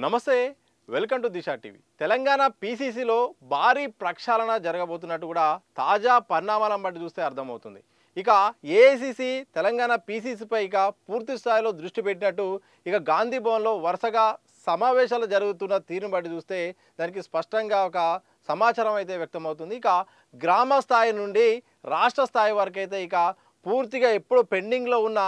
నమస్తే welcome to Disha TV Telangana పీసీసీలో భారీ ప్రక్షాళన జరగబోతున్నట్టు కూడా తాజా పరిణామాలను బట్టి చూస్తే అర్థమవుతుంది. ఇక ఏఐసీసీ తెలంగాణ పీసీసీపై ఇక పూర్తి స్థాయిలో దృష్టి పెట్టినట్టు ఇక గాంధీ భవన్లో వరుసగా సమావేశాలు జరుగుతున్న తీరును బట్టి చూస్తే దానికి స్పష్టంగా ఒక సమాచారం అయితే వ్యక్తమవుతుంది. ఇక గ్రామ స్థాయి నుండి రాష్ట్ర స్థాయి వరకు అయితే ఇక పూర్తిగా ఎప్పుడు పెండింగ్లో ఉన్న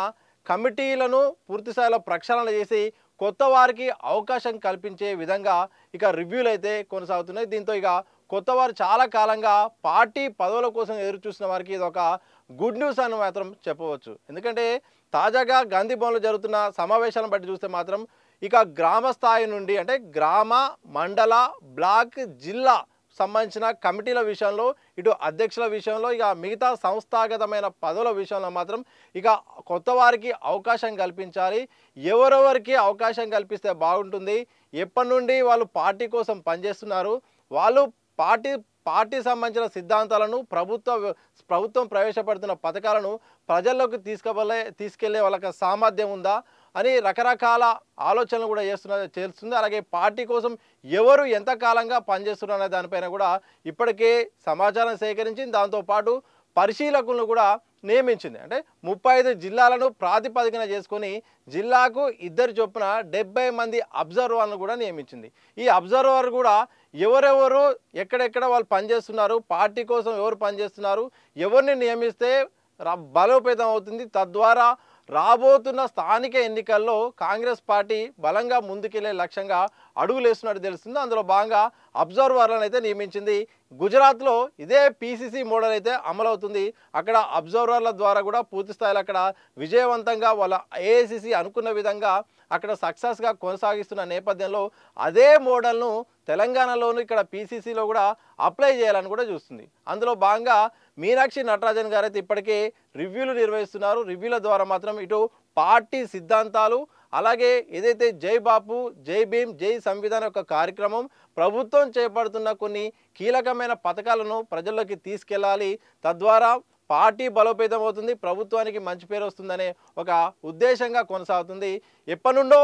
కమిటీలను పూర్తి స్థాయిలో ప్రక్షాళన చేసి కొత్త వారికి అవకాశం కల్పించే విధంగా ఇక రివ్యూలు అయితే కొనసాగుతున్నాయి. దీంతో ఇక కొత్త వారు చాలా కాలంగా పార్టీ పదవుల కోసం ఎదురు చూసిన వారికి ఇది ఒక గుడ్ న్యూస్ అని మాత్రం చెప్పవచ్చు. ఎందుకంటే తాజాగా గాంధీ భవన్లో జరుగుతున్న సమావేశాలను బట్టి చూస్తే మాత్రం ఇక గ్రామ స్థాయి నుండి అంటే గ్రామ, మండల, బ్లాక్, జిల్లా సంబంధించిన కమిటీల విషయంలో ఇటు అధ్యక్షుల విషయంలో ఇక మిగతా సంస్థాగతమైన పదవుల విషయంలో మాత్రం ఇక కొత్త వారికి అవకాశం కల్పించాలి. ఎవరెవరికి అవకాశం కల్పిస్తే బాగుంటుంది, ఎప్పటి నుండి వాళ్ళు పార్టీ కోసం పనిచేస్తున్నారు, వాళ్ళు పార్టీ సంబంధించిన సిద్ధాంతాలను ప్రభుత్వం ప్రవేశపెడుతున్న పథకాలను ప్రజల్లోకి తీసుకెళ్లే వాళ్ళకి సామర్థ్యం ఉందా అని రకరకాల ఆలోచనలు కూడా చేస్తుంది. అలాగే పార్టీ కోసం ఎవరు ఎంతకాలంగా పనిచేస్తున్నారు అనే దానిపైన కూడా ఇప్పటికే సమాచారం సేకరించింది. దాంతోపాటు పరిశీలకులను కూడా నియమించింది. అంటే 35 జిల్లాలను ప్రాతిపదికన చేసుకొని జిల్లాకు 2 చొప్పున 70 మంది అబ్జర్వర్లను కూడా నియమించింది. ఈ అబ్జర్వర్ కూడా ఎవరెవరు ఎక్కడెక్కడ వాళ్ళు పనిచేస్తున్నారు, పార్టీ కోసం ఎవరు పనిచేస్తున్నారు, ఎవరిని నియమిస్తే బలోపేతం అవుతుంది, తద్వారా రాబోతున్న స్థానిక ఎన్నికల్లో కాంగ్రెస్ పార్టీ బలంగా ముందుకెళ్లే లక్ష్యంగా అడుగులేస్తున్నట్టు తెలుస్తుంది. అందులో భాగంగా అబ్జర్వర్లను అయితే నియమించింది. గుజరాత్లో ఇదే పీసీసీ మోడల్ అయితే అమలవుతుంది. అక్కడ అబ్జర్వర్ల ద్వారా కూడా పూర్తి స్థాయిలో అక్కడ విజయవంతంగా వాళ్ళ ఏఐసీసీ అనుకున్న విధంగా అక్కడ సక్సెస్గా కొనసాగిస్తున్న నేపథ్యంలో అదే మోడల్ను తెలంగాణలోను ఇక్కడ పీసీసీలో కూడా అప్లై చేయాలని కూడా చూస్తుంది. అందులో భాగంగా మీనాక్షి నటరాజన్ గారు అయితే ఇప్పటికే రివ్యూలు నిర్వహిస్తున్నారు. రివ్యూల ద్వారా మాత్రం ఇటు పార్టీ సిద్ధాంతాలు, అలాగే ఏదైతే జై బాపు, జై భీమ్, జై సంవిధానం యొక్క కార్యక్రమం, ప్రభుత్వం చేపడుతున్న కొన్ని కీలకమైన పథకాలను ప్రజల్లోకి తీసుకెళ్ళాలి, తద్వారా పార్టీ బలోపేతం అవుతుంది, ప్రభుత్వానికి మంచి పేరు వస్తుందనే ఒక ఉద్దేశంగా కొనసాగుతుంది. ఎప్పటి నుండో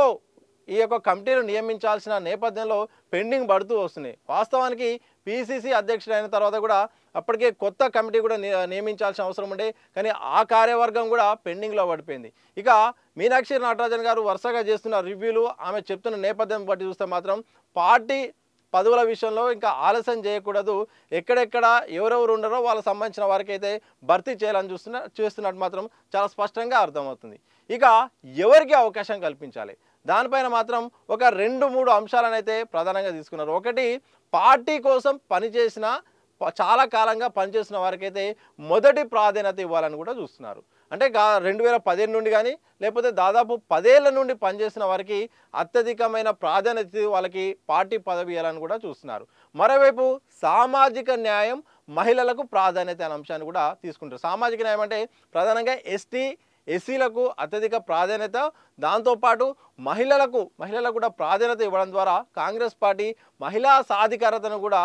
ఈ యొక్క కమిటీలు నియమించాల్సిన నేపథ్యంలో పెండింగ్ పడుతూ వస్తున్నాయి. వాస్తవానికి పీసీసీ అధ్యక్షుడు అయిన తర్వాత కూడా అప్పటికే కొత్త కమిటీ కూడా నియమించాల్సిన అవసరం ఉండే, కానీ ఆ కార్యవర్గం కూడా పెండింగ్లో పడిపోయింది. ఇక మీనాక్షి నటరాజన్ గారు వరుసగా చేస్తున్న రివ్యూలు, ఆమె చెప్తున్న నేపథ్యం బట్టి చూస్తే మాత్రం పార్టీ పదవుల విషయంలో ఇంకా ఆలస్యం చేయకూడదు, ఎక్కడెక్కడ ఎవరెవరు ఉన్నారో వాళ్ళకి సంబంధించిన వారికి అయితే భర్తీ చేయాలని చూస్తున్నట్టు మాత్రం చాలా స్పష్టంగా అర్థమవుతుంది. ఇక ఎవరికి అవకాశం కల్పించాలి దానిపైన మాత్రం ఒక 2-3 అంశాలను అయితే ప్రధానంగా తీసుకున్నారు. ఒకటి, పార్టీ కోసం పనిచేసిన చాలా కాలంగా పనిచేసిన వారికైతే మొదటి ప్రాధాన్యత ఇవ్వాలని కూడా చూస్తున్నారు. అంటే 2015 నుండి కానీ లేకపోతే దాదాపు 10 ఏళ్ల నుండి పనిచేసిన వారికి అత్యధికమైన ప్రాధాన్యత వాళ్ళకి పార్టీ పదవి ఇవ్వాలని కూడా చూస్తున్నారు. మరోవైపు సామాజిక న్యాయం, మహిళలకు ప్రాధాన్యత అనే అంశాన్ని కూడా తీసుకుంటారు. సామాజిక న్యాయం అంటే ప్రధానంగా ఎస్సీలకు అత్యధిక ప్రాధాన్యత, దాంతోపాటు మహిళలకు కూడా ప్రాధాన్యత ఇవ్వడం ద్వారా కాంగ్రెస్ పార్టీ మహిళా సాధికారతను కూడా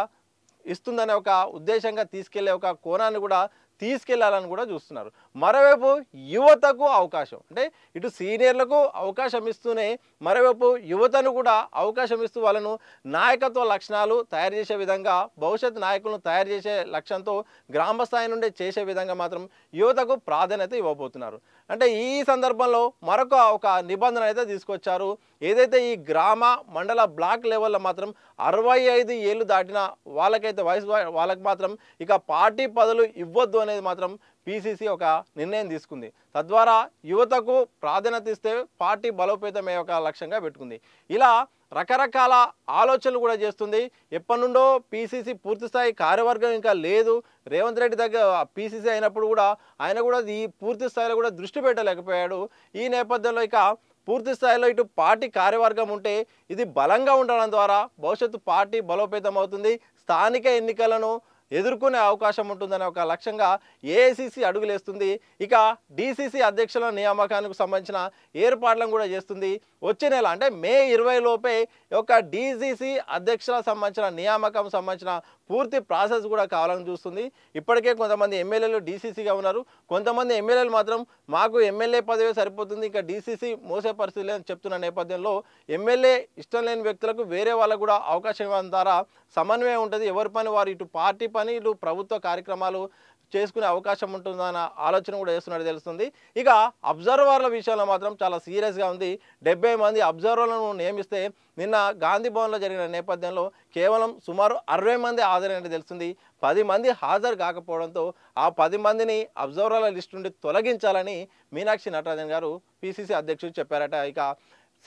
ఇస్తుందనే ఒక ఉద్దేశంగా తీసుకెళ్లే ఒక కోణాన్ని కూడా తీసుకెళ్లాలని కూడా చూస్తున్నారు. మరోవైపు యువతకు అవకాశం, అంటే ఇటు సీనియర్లకు అవకాశం ఇస్తూనే మరోవైపు యువతను కూడా అవకాశం ఇస్తూ వాళ్ళను నాయకత్వ లక్షణాలు తయారు చేసే విధంగా, భవిష్యత్ నాయకులను తయారు చేసే లక్ష్యంతో గ్రామ స్థాయి నుండి చేసే విధంగా మాత్రం యువతకు ప్రాధాన్యత ఇవ్వబోతున్నారు. అంటే ఈ సందర్భంలో ఒక నిబంధన అయితే తీసుకొచ్చారు. ఏదైతే ఈ గ్రామ, మండల, బ్లాక్ లెవెల్లో మాత్రం 65 ఏళ్ళు దాటిన వాళ్ళకైతే వాళ్ళకి మాత్రం ఇక పార్టీ పదవులు ఇవ్వద్దు అనేది మాత్రం పీసీసీ ఒక నిర్ణయం తీసుకుంది. తద్వారా యువతకు ప్రాధాన్యత ఇస్తే పార్టీ బలోపేతమే ఒక లక్ష్యంగా పెట్టుకుంది. ఇలా రకరకాల ఆలోచనలు కూడా చేస్తుంది. ఎప్పటి నుండో పీసీసీ పూర్తిస్థాయి కార్యవర్గం ఇంకా లేదు. రేవంత్ రెడ్డి దగ్గర పీసీసీ అయినప్పుడు కూడా ఆయన కూడా ఈ పూర్తి స్థాయిలో కూడా దృష్టి పెట్టలేకపోయాడు. ఈ నేపథ్యంలో ఇక పూర్తి స్థాయిలో ఇటు పార్టీ కార్యవర్గం ఉంటే ఇది బలంగా ఉండడం ద్వారా భవిష్యత్తు పార్టీ బలోపేతం అవుతుంది, స్థానిక ఎన్నికలను ఎదుర్కొనే అవకాశం ఉంటుందనే ఒక లక్ష్యంగా ఏఐసీసీ అడుగులేస్తుంది. ఇక డీసీసీ అధ్యక్షుల నియామకానికి సంబంధించిన ఏర్పాట్లను కూడా చేస్తుంది. వచ్చే నెల అంటే మే 20 లోపే ఒక డీసీసీ అధ్యక్షుల సంబంధించిన నియామకం సంబంధించిన పూర్తి ప్రాసెస్ కూడా కావాలని చూస్తుంది. ఇప్పటికే కొంతమంది ఎమ్మెల్యేలు డీసీసీగా ఉన్నారు. కొంతమంది ఎమ్మెల్యేలు మాత్రం మాకు ఎమ్మెల్యే పదవి సరిపోతుంది, ఇంకా డీసీసీ మోసే పరిస్థితి లేదని చెప్తున్న నేపథ్యంలో ఎమ్మెల్యే ఇష్టం లేని వ్యక్తులకు వేరే వాళ్ళకు కూడా అవకాశం ఇవ్వడం ద్వారా సమన్వయం ఉంటుంది. ఎవరి పని వారు, ఇటు పార్టీ పని ఇటు ప్రభుత్వ కార్యక్రమాలు చేసుకునే అవకాశం ఉంటుందన్న ఆలోచన కూడా చేస్తున్నట్టు తెలుస్తుంది. ఇక అబ్జర్వర్ల విషయంలో మాత్రం చాలా సీరియస్గా ఉంది. 70 మంది అబ్జర్వర్లను నియమిస్తే నిన్న గాంధీ భవన్లో జరిగిన నేపథ్యంలో కేవలం సుమారు 60 మంది హాజరైనట్టు తెలుస్తుంది. 10 మంది హాజరు కాకపోవడంతో ఆ 10 మందిని అబ్జర్వర్ల లిస్టు నుండి తొలగించాలని మీనాక్షి నటరాజన్ గారు పిసిసి అధ్యక్షుడు చెప్పారట. ఇక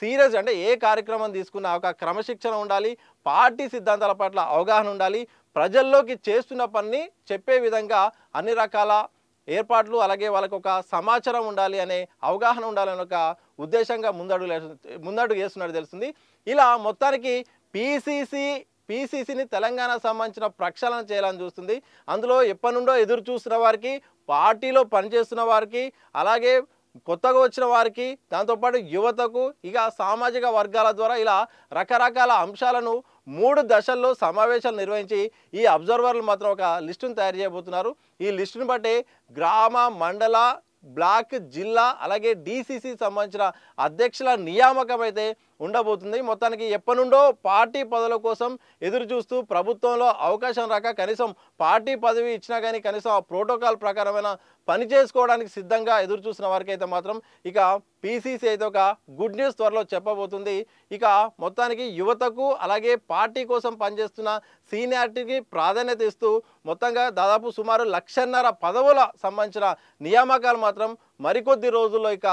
సీరియస్ అంటే ఏ కార్యక్రమం తీసుకున్నా ఒక క్రమశిక్షణ ఉండాలి, పార్టీ సిద్ధాంతాల పట్ల అవగాహన ఉండాలి, ప్రజల్లోకి చేస్తున్న పని చెప్పే విధంగా అన్ని రకాల ఏర్పాట్లు అలాగే వాళ్ళకు ఒక సమాచారం ఉండాలి అనే అవగాహన ఉండాలని ఒక ఉద్దేశంగా ముందడుగు వేస్తున్నట్టు తెలుస్తుంది. ఇలా మొత్తానికి పీసీసీని తెలంగాణ సంబంధించిన ప్రక్షాళన చేయాలని చూస్తుంది. అందులో ఎప్పటి నుండో ఎదురు చూస్తున్న వారికి, పార్టీలో పనిచేస్తున్న వారికి, అలాగే కొత్తగా వచ్చిన వారికి, దాంతోపాటు యువతకు, ఇక సామాజిక వర్గాల ద్వారా ఇలా రకరకాల అంశాలను 3 దశల్లో సమావేశాలు నిర్వహించి ఈ అబ్జర్వర్లు మాత్రం ఒక లిస్టును తయారు చేయబోతున్నారు. ఈ లిస్టును బట్టి గ్రామ, మండల, బ్లాక్, జిల్లా అలాగే డీసీసీ సంబంధించిన అధ్యక్షుల నియామకం అయితే ఉండబోతుంది. మొత్తానికి ఎప్పటి నుండో పార్టీ పదవుల కోసం ఎదురు చూస్తూ ప్రభుత్వంలో అవకాశం రాక కనీసం పార్టీ పదవి ఇచ్చినా కానీ కనీసం ఆ ప్రోటోకాల్ ప్రకారమైన పని చేసుకోవడానికి సిద్ధంగా ఎదురు చూసిన వారికి అయితే మాత్రం ఇక పీసీసీ అయితే ఒక గుడ్ న్యూస్ త్వరలో చెప్పబోతుంది. ఇక మొత్తానికి యువతకు అలాగే పార్టీ కోసం పనిచేస్తున్న సీనియారిటీకి ప్రాధాన్యత ఇస్తూ మొత్తంగా దాదాపు సుమారు 1,50,000 పదవుల సంబంధించిన నియామకాలు మాత్రం మరికొద్ది రోజుల్లో ఇక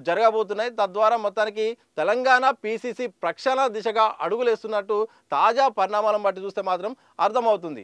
జరగబోతున్నాయి. తద్వారా మొత్తానికి తెలంగాణ పీసీసీ ప్రక్షాళన దిశగా అడుగులేస్తున్నట్టు తాజా పరిణామాలను బట్టి చూస్తే మాత్రం అర్థమవుతుంది.